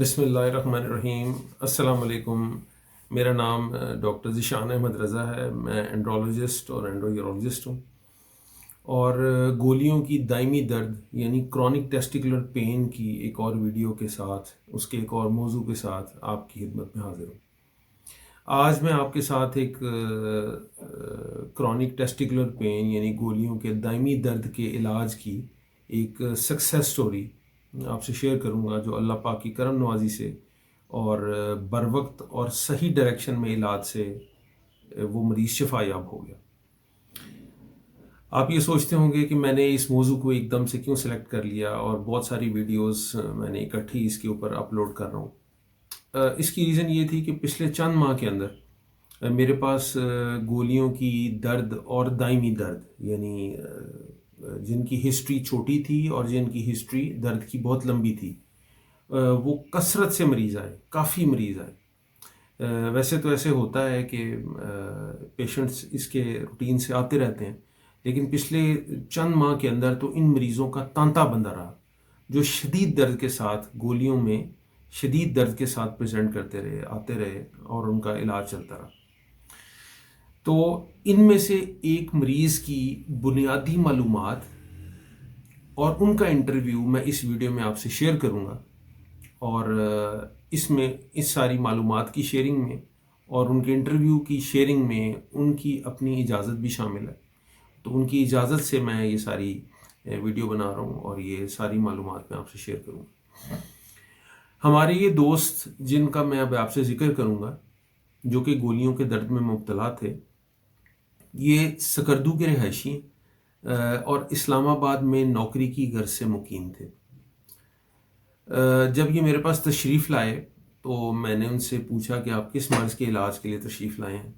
بسم اللہ الرحمن الرحیم۔ السلام علیکم۔ میرا نام ڈاکٹر ذیشان احمد رضا ہے۔ میں اینڈرولوجسٹ اور اینڈویورولوجسٹ ہوں، اور گولیوں کی دائمی درد یعنی کرونک ٹیسٹیکولر پین کی ایک اور ویڈیو کے ساتھ، اس کے ایک اور موضوع کے ساتھ آپ کی خدمت میں حاضر ہوں۔ آج میں آپ کے ساتھ ایک کرونک ٹیسٹیکولر پین یعنی گولیوں کے دائمی درد کے علاج کی ایک سکسیس سٹوری آپ سے شیئر کروں گا، جو اللہ پاک کی کرم نوازی سے اور بر وقت اور صحیح ڈائریکشن میں علاج سے وہ مریض شفا یاب ہو گیا۔ آپ یہ سوچتے ہوں گے کہ میں نے اس موضوع کو ایک دم سے کیوں سلیکٹ کر لیا اور بہت ساری ویڈیوز میں نے اکٹھی اس کے اوپر اپلوڈ کر رہا ہوں۔ اس کی ریزن یہ تھی کہ پچھلے چند ماہ کے اندر میرے پاس گولیوں کی درد اور دائمی درد یعنی جن کی ہسٹری چھوٹی تھی اور جن کی ہسٹری درد کی بہت لمبی تھی، وہ کثرت سے مریض آئے، کافی مریض آئے۔ ویسے تو ایسے ہوتا ہے کہ پیشنٹس اس کے روٹین سے آتے رہتے ہیں، لیکن پچھلے چند ماہ کے اندر تو ان مریضوں کا تانتا بندہ رہا، جو شدید درد کے ساتھ گولیوں میں شدید درد کے ساتھ پریزنٹ کرتے رہے، آتے رہے، اور ان کا علاج چلتا رہا۔ تو ان میں سے ایک مریض کی بنیادی معلومات اور ان کا انٹرویو میں اس ویڈیو میں آپ سے شیئر کروں گا، اور اس میں اس ساری معلومات کی شیئرنگ میں اور ان کے انٹرویو کی شیئرنگ میں ان کی اپنی اجازت بھی شامل ہے۔ تو ان کی اجازت سے میں یہ ساری ویڈیو بنا رہا ہوں اور یہ ساری معلومات میں آپ سے شیئر کروں گا۔ ہمارے یہ دوست جن کا میں اب آپ سے ذکر کروں گا، جو کہ گولیوں کے درد میں مبتلا تھے، یہ سکردو کے رہائشی اور اسلام آباد میں نوکری کی غرض سے مقیم تھے۔ جب یہ میرے پاس تشریف لائے تو میں نے ان سے پوچھا کہ آپ کس مرض کے علاج کے لیے تشریف لائے ہیں،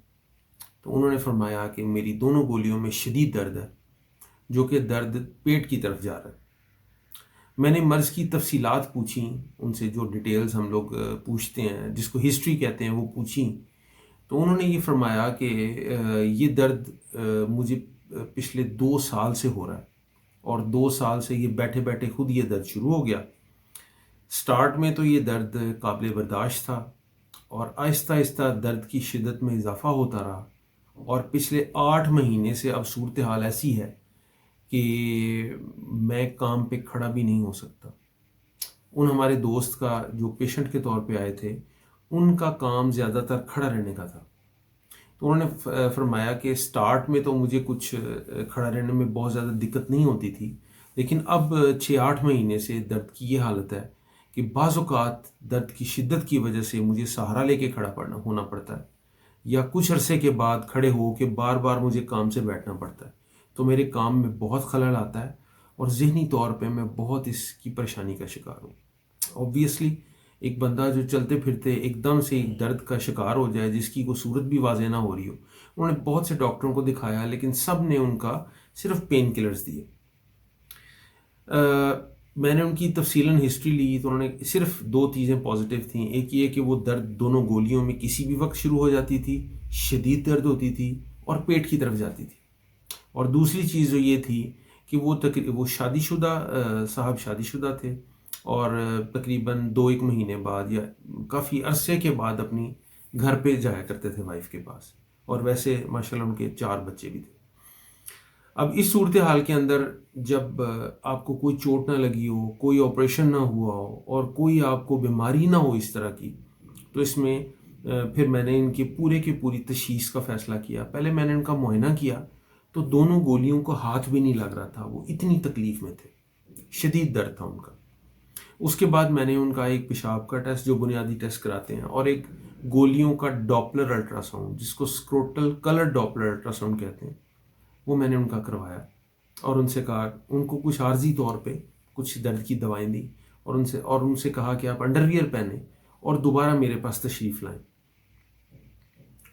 تو انہوں نے فرمایا کہ میری دونوں گولیوں میں شدید درد ہے، جو کہ درد پیٹ کی طرف جا رہا ہے۔ میں نے مرض کی تفصیلات پوچھیں ان سے، جو ڈیٹیلز ہم لوگ پوچھتے ہیں، جس کو ہسٹری کہتے ہیں، وہ پوچھیں، تو انہوں نے یہ فرمایا کہ یہ درد مجھے پچھلے 2 سال سے ہو رہا ہے، اور 2 سال سے یہ بیٹھے بیٹھے خود یہ درد شروع ہو گیا۔ سٹارٹ میں تو یہ درد قابل برداشت تھا، اور آہستہ آہستہ درد کی شدت میں اضافہ ہوتا رہا، اور پچھلے 8 مہینے سے اب صورتحال ایسی ہے کہ میں کام پہ کھڑا بھی نہیں ہو سکتا۔ ان ہمارے دوست کا جو پیشنٹ کے طور پہ آئے تھے، ان کا کام زیادہ تر کھڑا رہنے کا تھا۔ تو انہوں نے فرمایا کہ سٹارٹ میں تو مجھے کچھ کھڑا رہنے میں بہت زیادہ دقت نہیں ہوتی تھی، لیکن اب 6-8 مہینے سے درد کی یہ حالت ہے کہ بعض اوقات درد کی شدت کی وجہ سے مجھے سہارا لے کے کھڑا ہونا پڑتا ہے، یا کچھ عرصے کے بعد کھڑے ہو کے بار بار مجھے کام سے بیٹھنا پڑتا ہے۔ تو میرے کام میں بہت خلل آتا ہے، اور ذہنی طور پہ میں بہت اس کی پریشانی کا شکار ہوں۔ اوبویسلی ایک بندہ جو چلتے پھرتے ایک دم سے ایک درد کا شکار ہو جائے، جس کی کوئی صورت بھی واضح نہ ہو رہی ہو، انہوں نے بہت سے ڈاکٹروں کو دکھایا، لیکن سب نے ان کا صرف پین کلرز دیے۔ میں نے ان کی تفصیلاً ہسٹری لی تو انہوں نے صرف 2 چیزیں پازیٹیو تھیں۔ ایک یہ کہ وہ درد دونوں گولیوں میں کسی بھی وقت شروع ہو جاتی تھی، شدید درد ہوتی تھی اور پیٹ کی طرف جاتی تھی، اور دوسری چیز جو یہ تھی کہ وہ شادی شدہ شادی شدہ تھے، اور تقریباً 2-1 مہینے بعد یا کافی عرصے کے بعد اپنی گھر پہ جایا کرتے تھے وائف کے پاس، اور ویسے ماشاءاللہ ان کے 4 بچے بھی تھے۔ اب اس صورتحال کے اندر جب آپ کو کوئی چوٹ نہ لگی ہو، کوئی آپریشن نہ ہوا ہو، اور کوئی آپ کو بیماری نہ ہو اس طرح کی، تو اس میں پھر میں نے ان کی پوری تشخیص کا فیصلہ کیا۔ پہلے میں نے ان کا معائنہ کیا تو دونوں گولیوں کو ہاتھ بھی نہیں لگ رہا تھا، وہ اتنی تکلیف میں تھے، شدید درد تھا ان کا۔ اس کے بعد میں نے ان کا ایک پیشاب کا ٹیسٹ، جو بنیادی ٹیسٹ کراتے ہیں، اور ایک گولیوں کا ڈاپلر الٹرا ساؤنڈ، جس کو اسکروٹل کلر ڈاپلر الٹرا ساؤنڈ کہتے ہیں، وہ میں نے ان کا کروایا، اور ان سے کہا، ان کو کچھ عارضی طور پہ کچھ درد کی دوائیں دی، اور ان سے کہا کہ آپ انڈر ویئر پہنیں اور دوبارہ میرے پاس تشریف لائیں۔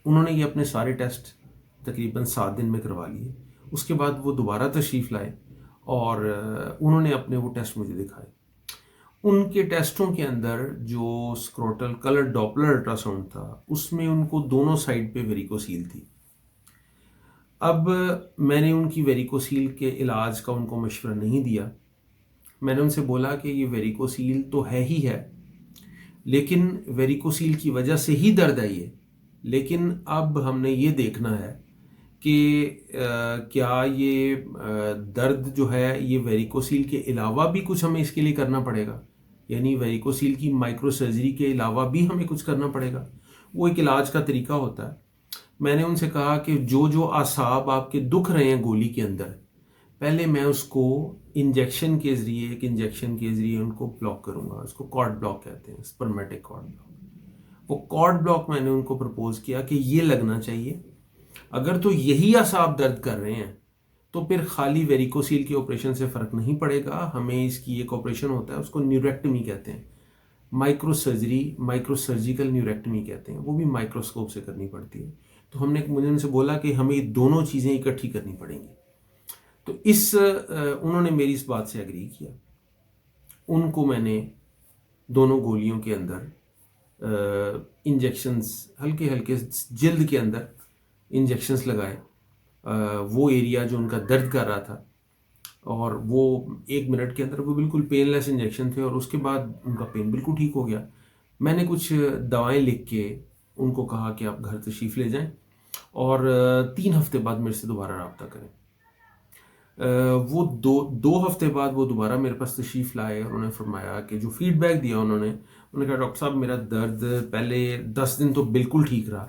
انہوں نے یہ اپنے سارے ٹیسٹ تقریباً 7 دن میں کروا لیے۔ اس کے بعد وہ دوبارہ تشریف لائے، اور انہوں نے اپنے وہ ٹیسٹ مجھے دکھائے۔ ان کے ٹیسٹوں کے اندر جو اسکروٹل کلر ڈاپلر الٹرا ساؤنڈ تھا، اس میں ان کو دونوں سائڈ پہ ویریکوسیل تھی۔ اب میں نے ان کی ویریکوسیل کے علاج کا ان کو مشورہ نہیں دیا۔ میں نے ان سے بولا کہ یہ ویریکوسیل تو ہے ہی ہے، لیکن ویریکوسیل کی وجہ سے ہی درد ہے یہ. لیکن اب ہم نے یہ دیکھنا ہے کہ کیا یہ درد جو ہے یہ ویریکوسیل کے علاوہ بھی کچھ ہمیں اس کے لیے کرنا پڑے گا, یعنی ویریکوسیل کی مائکرو سرجری کے علاوہ بھی ہمیں کچھ کرنا پڑے گا. وہ ایک علاج کا طریقہ ہوتا ہے. میں نے ان سے کہا کہ جو اعصاب آپ کے دکھ رہے ہیں گولی کے اندر, پہلے میں اس کو ایک انجیکشن کے ذریعے ان کو بلاک کروں گا. اس کو کارڈ بلاک کہتے ہیں, سپرمیٹک کارڈ بلاک. وہ کارڈ بلاک میں نے ان کو پرپوز کیا کہ یہ لگنا چاہیے. اگر تو یہی اعصاب درد کر رہے ہیں تو پھر خالی ویریکوسیل کے آپریشن سے فرق نہیں پڑے گا. ہمیں اس کی ایک آپریشن ہوتا ہے, اس کو نیوریکٹمی کہتے ہیں, مائکرو سرجیکل نیوریکٹمی کہتے ہیں. وہ بھی مائکروسکوپ سے کرنی پڑتی ہے. تو مجھے ان سے بولا کہ ہمیں دونوں چیزیں اکٹھی کرنی پڑیں گی. تو انہوں نے میری اس بات سے ایگری کیا. ان کو میں نے دونوں گولیوں کے اندر انجیکشنز ہلکے جلد کے اندر انجیکشنز لگائے. وہ ایریا جو ان کا درد کر رہا تھا, اور وہ 1 منٹ کے اندر وہ بالکل پین لیس انجیکشن تھے, اور اس کے بعد ان کا پین بالکل ٹھیک ہو گیا. میں نے کچھ دوائیں لکھ کے ان کو کہا کہ آپ گھر تشریف لے جائیں اور 3 ہفتے بعد میرے سے دوبارہ رابطہ کریں. وہ دو ہفتے بعد وہ دوبارہ میرے پاس تشریف لائے, اور انہوں نے فرمایا کہ جو فیڈ بیک دیا انہوں نے کہا ڈاکٹر صاحب میرا درد پہلے 10 دن تو بالکل ٹھیک رہا,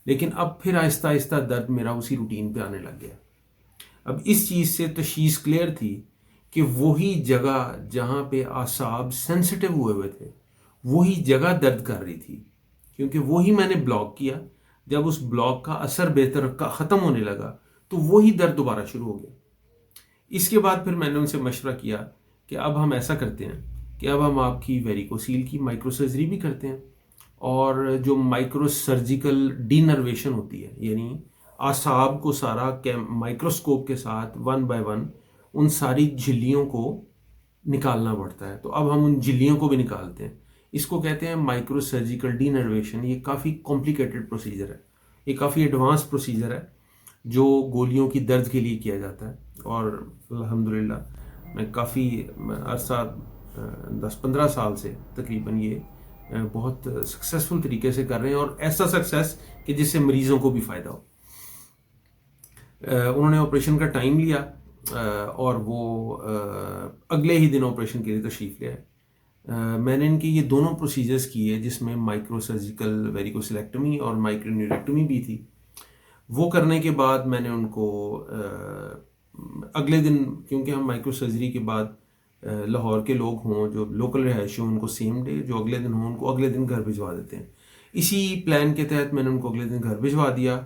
لیکن اب پھر آہستہ آہستہ درد میرا اسی روٹین پہ آنے لگ گیا. اب اس چیز سے تشخیص کلیئر تھی کہ وہی جگہ جہاں پہ اعصاب سینسٹیو ہوئے تھے وہی جگہ درد کر رہی تھی, کیونکہ وہی میں نے بلاک کیا. جب اس بلاک کا اثر بہتر ختم ہونے لگا تو وہی درد دوبارہ شروع ہو گیا. اس کے بعد پھر میں نے ان سے مشورہ کیا کہ اب ہم ایسا کرتے ہیں کہ اب ہم آپ کی ویریکوسیل کی مائکرو سرجری بھی کرتے ہیں, اور جو مائکرو سرجیکل ڈی نرویشن ہوتی ہے, یعنی اعصاب کو سارا مائکروسکوپ کے ساتھ 1 by 1 ان ساری جھلیوں کو نکالنا پڑتا ہے. تو اب ہم ان جھلیوں کو بھی نکالتے ہیں. اس کو کہتے ہیں مائکرو سرجیکل ڈی نرویشن. یہ کافی کمپلیکیٹڈ پروسیجر ہے, یہ کافی ایڈوانس پروسیجر ہے جو گولیوں کی درد کے لیے کیا جاتا ہے. اور الحمدللہ میں کافی عرصہ 10-15 سال سے تقریباً یہ بہت سکسیسفل طریقے سے کر رہے ہیں, اور ایسا سکسیس کہ جس سے مریضوں کو بھی فائدہ ہو. انہوں نے آپریشن کا ٹائم لیا اور وہ اگلے ہی دن آپریشن کے لیے تشریف لے آئے. میں نے ان کے یہ دونوں پروسیجرز کیے جس میں مائکرو سرجیکل ویریکوسیلیکٹمی اور مائکرو نیوریکٹمی بھی تھی. وہ کرنے کے بعد میں نے ان کو اگلے دن, کیونکہ ہم مائکرو سرجری کے بعد لاہور کے لوگ ہوں جو لوکل رہائشی ہوں ان کو سیم ڈے, جو اگلے دن ہوں ان کو اگلے دن گھر بھجوا دیتے ہیں. اسی پلان کے تحت میں نے ان کو اگلے دن گھر بھجوا دیا.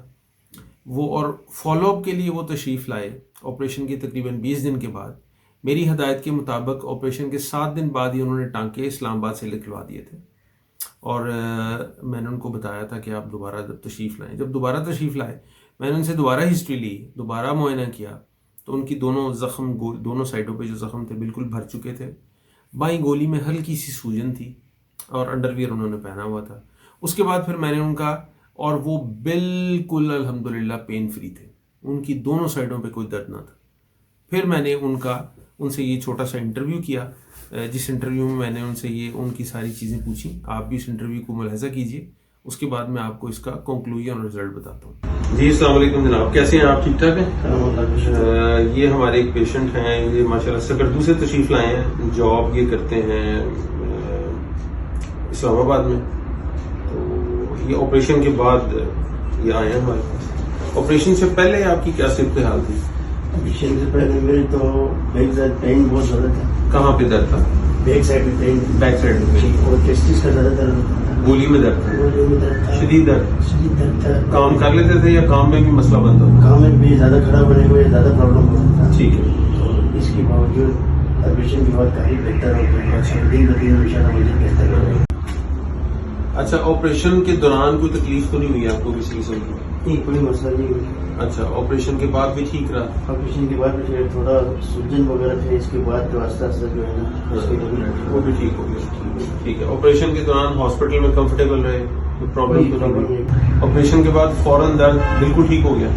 وہ اور فالو اپ کے لیے وہ تشریف لائے آپریشن کے تقریباً 20 دن کے بعد. میری ہدایت کے مطابق آپریشن کے 7 دن بعد ہی انہوں نے ٹانکے اسلام آباد سے نکلوا دیے تھے, اور میں نے ان کو بتایا تھا کہ آپ دوبارہ جب تشریف لائیں. جب دوبارہ تشریف لائے میں نے ان سے دوبارہ ہسٹری لی, دوبارہ معائنہ کیا, تو ان کی دونوں سائڈوں پہ جو زخم تھے بالکل بھر چکے تھے. بائیں گولی میں ہلکی سی سوجن تھی اور انڈر ویئر انہوں نے پہنا ہوا تھا. اس کے بعد پھر میں نے ان کا, اور وہ بالکل الحمدللہ پین فری تھے, ان کی دونوں سائڈوں پہ کوئی درد نہ تھا. پھر میں نے ان سے یہ چھوٹا سا انٹرویو کیا, جس انٹرویو میں نے ان سے ان کی ساری چیزیں پوچھی. آپ بھی اس انٹرویو کو ملاحظہ کیجیے, اس کے بعد میں آپ کو اس کا کنکلوژن اور رزلٹ بتاتا ہوں. جی السلام علیکم جناب, کیسے ہیں آپ؟ ٹھیک ٹھاک ہیں؟ یہ ہمارے ایک پیشنٹ ہیں, یہ ماشاءاللہ سکردو سے تشریف لائے ہیں. جاب یہ کرتے ہیں اسلام آباد میں. تو یہ آپریشن کے بعد یہ آئے ہیں ہمارے پاس. آپریشن سے پہلے آپ کی کیا صحت حال تھی؟ آپریشن سے پہلے میرے تو بیک سائڈ پین بہت زیادہ تھا. کہاں پہ درد تھا؟ بیک سائڈ میں پین, بیک سائڈ میں, اور ٹیسٹس کا زیادہ درد ہوتا تھا. گولی میں درد تھا؟ گولی میں درد تھا, شدید درد تھا. کام کر لیتے تھے یا کام میں بھی مسئلہ بنتا تھا؟ کام میں بھی زیادہ کھڑا ہونے کو زیادہ پرابلم ہوتا تھا. ٹھیک ہے. تو اس کے باوجود آپریشن کے بعد کافی بہتر ہو گیا. دن بدن انشاءاللہ مزید بہتر ہو گیا. اچھا, آپریشن کے دوران کوئی تکلیف تو نہیں ہوئی آپ کو کسی قسم کی؟ نہیں, کوئی مسئلہ نہیں ہوئی. اچھا, آپریشن کے بعد بھی ٹھیک رہا؟ آپریشن کے بعد پھر تھوڑا سوجن وغیرہ تھے, اس کے بعد جو آہستہ آہستہ جو ہے نا اس کے وہ بھی ٹھیک ہو گیا. ٹھیک ہے. آپریشن کے دوران ہاسپٹل میں کمفرٹیبل رہے؟ پرابلم تو نہیں؟ آپریشن کے بعد فوراً درد بالکل ٹھیک ہو گیا؟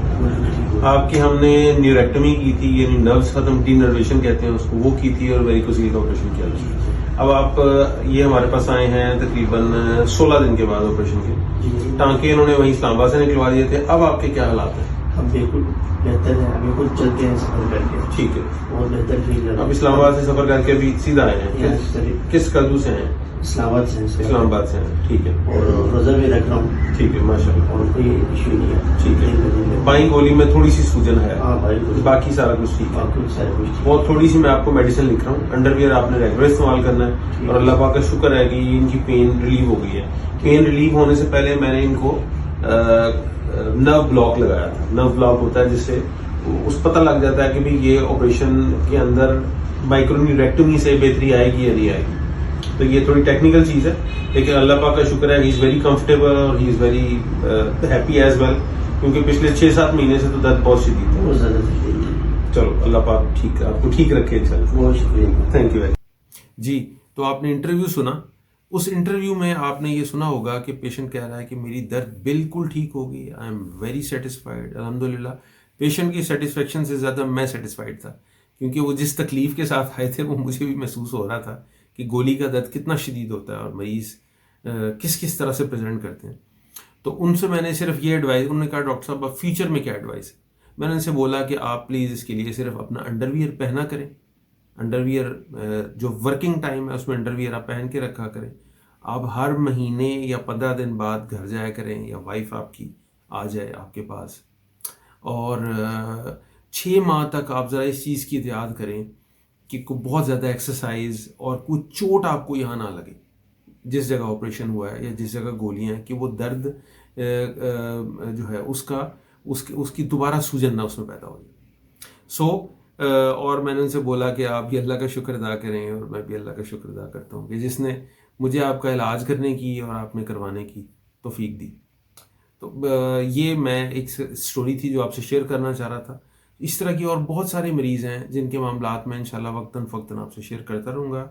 آپ کی ہم نے نیوریکٹمی کی تھی, یعنی نروز ختم, ڈی نرویشن کہتے ہیں اس کو, وہ کی تھی, اور ویریکوسیل کا آپریشن کیا تھا. اب آپ یہ ہمارے پاس آئے ہیں تقریباً 16 دن کے بعد آپریشن کے. جی ٹانکے انہوں نے وہیں اسلام آباد سے نکلوا دیے تھے. اب آپ کے کیا حالات ہیں؟ اب بالکل بہتر ہے, ابھی خود چلتے ہیں سفر کر کے, ٹھیک ہے. بہت بہتر فیل کر اب اسلام آباد سے سفر کر کے ابھی سیدھا آئے ہیں. کس کدو سے ہیں؟ اسلام آباد سے اسلام آباد سے ہیں. ٹھیک ہے. اور روزہ بھی رکھ رہا ہوں, ٹھیک ہے, ماشاء اللہ. اور کوئی ایشو نہیں ہے. ٹھیک ہے. بائیں گولی میں تھوڑی سی سوجن ہے, ہاں بھائی, باقی سارا کچھ ٹھیک ہے. باقی سارا کچھ ٹھیک ہے. بہت تھوڑی سی میں آپ کو میڈیسن لکھ رہا ہوں. انڈر ویئر آپ نے ریگولر استعمال کرنا ہے, اور اللہ پاک کا شکر ہے کہ ان کی پین ریلیو ہو گئی ہے. پین ریلیو ہونے سے پہلے میں نے ان کو نرو بلاک لگایا تھا. نرو بلاک ہوتا ہے جس سے اس پتہ لگ جاتا ہے کہ بھی یہ آپریشن کے اندر مائکرونیوریکٹومی سے بہتری آئے گی یا نہیں آئے گی. تو یہ تھوڑی ٹیکنیکل چیز ہے, لیکن اللہ پاک کا شکر ہے, ہی از ویری کمفرٹیبل اور he is very happy as well, کیونکہ پچھلے 6-7 مہینے سے تو درد بہت شدید تھا. بہت زیادہ تکلیف ہے. چلو اللہ پاک ٹھیک آپ کو ٹھیک رکھے انشاءاللہ. بہت شکریہ. Thank you. جی, تو آپ نے انٹرویو سنا. اس انٹرویو میں آپ نے یہ سنا ہوگا کہ پیشنٹ کہہ رہا ہے کہ میری درد بالکل ٹھیک ہو گئی, آئی ایم ویری سیٹسفائیڈ. الحمدللہ پیشنٹ کی سیٹسفیکشن سے زیادہ میں سیٹسفائیڈ تھا, کیونکہ وہ جس تکلیف کے ساتھ آئے تھے وہ مجھے بھی محسوس ہو رہا تھا کہ گولی کا درد کتنا شدید ہوتا ہے اور مریض کس کس طرح سے پریزنٹ کرتے ہیں. تو ان سے میں نے صرف یہ ایڈوائز, انہوں نے کہا ڈاکٹر صاحب اب فیوچر میں کیا ایڈوائز ہے. میں نے ان سے بولا کہ آپ پلیز اس کے لیے صرف اپنا انڈر ویئر پہنا کریں. انڈر ویئر جو ورکنگ ٹائم ہے اس میں انڈر ویئر آپ پہن کے رکھا کریں. آپ ہر مہینے یا 15 دن بعد گھر جایا کریں, یا وائف آپ کی آ جائے آپ کے پاس, اور 6 ماہ تک آپ ذرا اس چیز کی احتیاط کریں کہ کوئی بہت زیادہ ایکسرسائز اور کوئی چوٹ آپ کو یہاں نہ لگے جس جگہ آپریشن ہوا ہے یا جس جگہ گولیاں ہیں, کہ وہ درد جو ہے اس کی دوبارہ سوجن نہ اس میں پیدا ہو جائے. اور میں نے ان سے بولا کہ آپ بھی اللہ کا شکر ادا کریں, اور میں بھی اللہ کا شکر ادا کرتا ہوں کہ جس نے مجھے آپ کا علاج کرنے کی اور آپ نے کروانے کی توفیق دی. تو یہ میں ایک سٹوری تھی جو آپ سے شیئر کرنا چاہ رہا تھا. اس طرح کی اور بہت سارے مریض ہیں جن کے معاملات میں انشاءاللہ وقتاً فوقتاً آپ سے شیئر کرتا رہوں گا.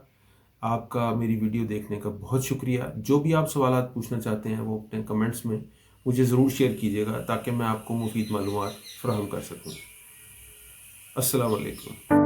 آپ کا میری ویڈیو دیکھنے کا بہت شکریہ. جو بھی آپ سوالات پوچھنا چاہتے ہیں وہ اپنے کمنٹس میں مجھے ضرور شیئر کیجیے گا, تاکہ میں آپ کو مفید معلومات فراہم کر سکوں. السلام علیکم.